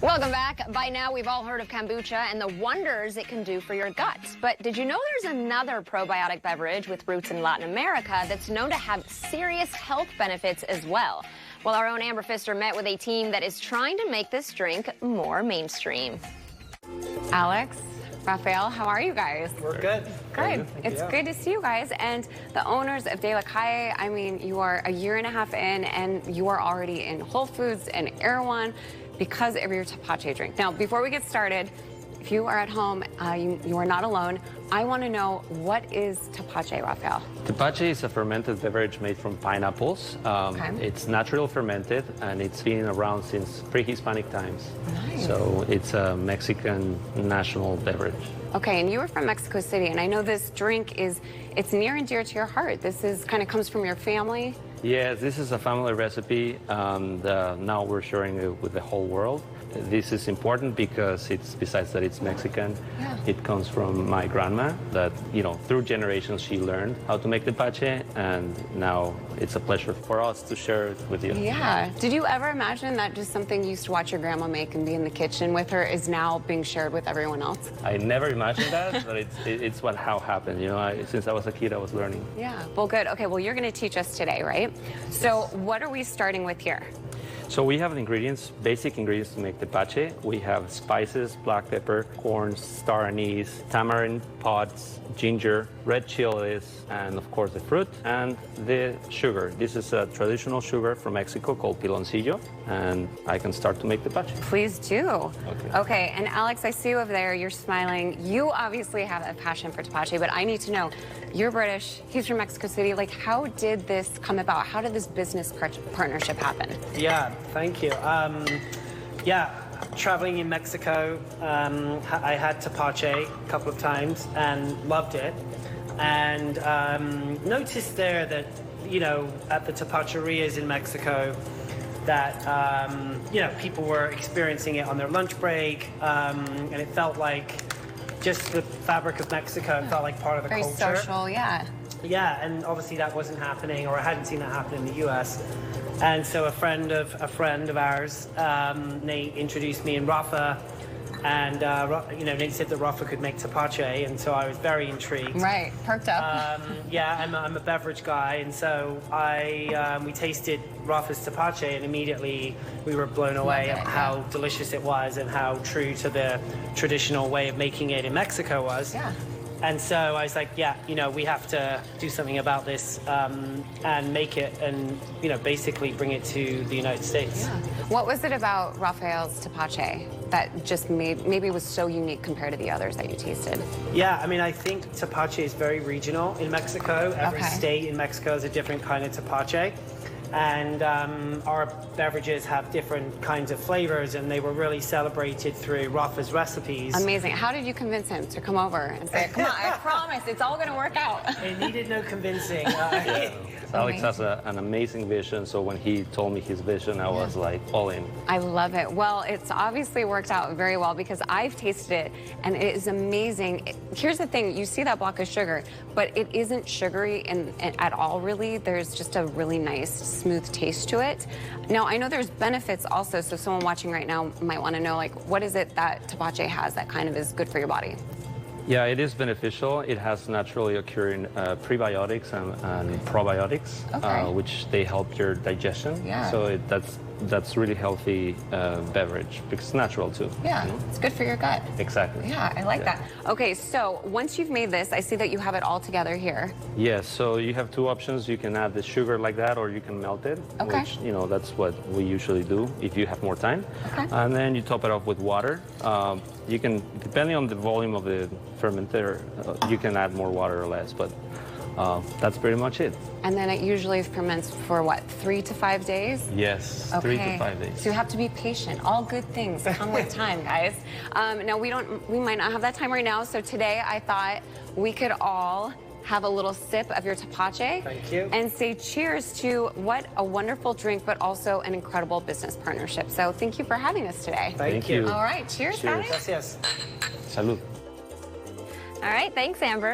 Welcome back. By now, we've all heard of kombucha and the wonders it can do for your gut. But did you know there's another probiotic beverage with roots in Latin America that's known to have serious health benefits as well? Well, our own Amber Pfister met with a team that is trying to make this drink more mainstream. Alex, Rafael, how are you guys? We're good. Good. It's good to see you guys. And the owners of Calle, I mean, you are a year and a half in, and you are already in Whole Foods and Erewhon because of your Tepache drink. Now, before we get started, if you are at home, you are not alone. I want to know, what is Tepache, Rafael? Tepache is a fermented beverage made from pineapples. It's natural fermented, and it's been around since pre-Hispanic times. Nice. So it's a Mexican national beverage. Okay, and you were from Mexico City, and I know this drink it's near and dear to your heart. This is kind of comes from your family. Yes, this is a family recipe, and now we're sharing it with the whole world. This is important because besides that it's Mexican, it comes from my grandma that, through generations she learned how to make Tepache, and now it's a pleasure for us to share it with you. Yeah. Did you ever imagine that just something you used to watch your grandma make and be in the kitchen with her is now being shared with everyone else? I never imagined that, but it's how it happened. Since I was a kid, I was learning. Yeah. Well, good. Okay, well, you're going to teach us today, right? So what are we starting with here? So we have ingredients, basic ingredients to make Tepache. We have spices, black pepper, corns, star anise, tamarind pods, ginger, red chiles, and of course the fruit and the sugar. This is a traditional sugar from Mexico called Piloncillo, and I can start to make Tepache. Please do. Okay, and Alex, I see you over there, you're smiling. You obviously have a passion for Tepache, but I need to know, you're British, he's from Mexico City. Like, how did this come about? How did this business partnership happen? Yeah, thank you. Traveling in Mexico, I had Tepache a couple of times and loved it. And noticed there that, at the Tepacherias in Mexico, that, people were experiencing it on their lunch break, and it felt like just the fabric of Mexico. It felt like part of the culture. Very social, yeah. Yeah, and obviously that wasn't happening, or I hadn't seen that happen in the U.S. And so a friend of ours, Nate, introduced me and Rafa, and Nate said that Rafa could make Tepache, and so I was very intrigued. Right, perked up. I'm a beverage guy, and so we tasted Rafa's Tepache, and immediately we were blown away at how delicious it was and how true to the traditional way of making it in Mexico was. Yeah. And so I was like, we have to do something about this and make it and, basically bring it to the United States. Yeah. What was it about Rafael's Tepache that just maybe was so unique compared to the others that you tasted? Yeah, I mean, I think Tepache is very regional in Mexico. Every state in Mexico has a different kind of Tepache. And our beverages have different kinds of flavors, and they were really celebrated through Rafa's recipes. Amazing. How did you convince him to come over and say, come on, I promise, it's all going to work out? It needed no convincing. Alex has an amazing vision, so when he told me his vision, I was like all in. I love it. Well, it's obviously worked out very well because I've tasted it, and it is amazing. Here's the thing, you see that block of sugar, but it isn't sugary at all, really. There's just a really nice, smooth taste to it. Now, I know there's benefits also, so someone watching right now might want to know, like, what is it that Tepache has that kind of is good for your body? Yeah, it is beneficial. It has naturally occurring prebiotics and probiotics, which they help your digestion. Yeah. So that's really healthy beverage because it's natural too. Yeah, it's good for your gut. Exactly. Yeah, I like that. Okay, so once you've made this, I see that you have it all together here. Yes, so you have two options. You can add the sugar like that, or you can melt it, which, that's what we usually do if you have more time. And then you top it off with water. You can, depending on the volume of the fermenter, you can add more water or less, but that's pretty much it. And then it usually ferments for what, 3 to 5 days? Yes, 3 to 5 days. So you have to be patient. All good things come with time, guys. Now we might not have that time right now, so today I thought we could all have a little sip of your Tepache. Thank you. And say cheers to what a wonderful drink, but also an incredible business partnership. So thank you for having us today. Thank you. All right, cheers, guys. Gracias. Salud. All right, thanks, Amber.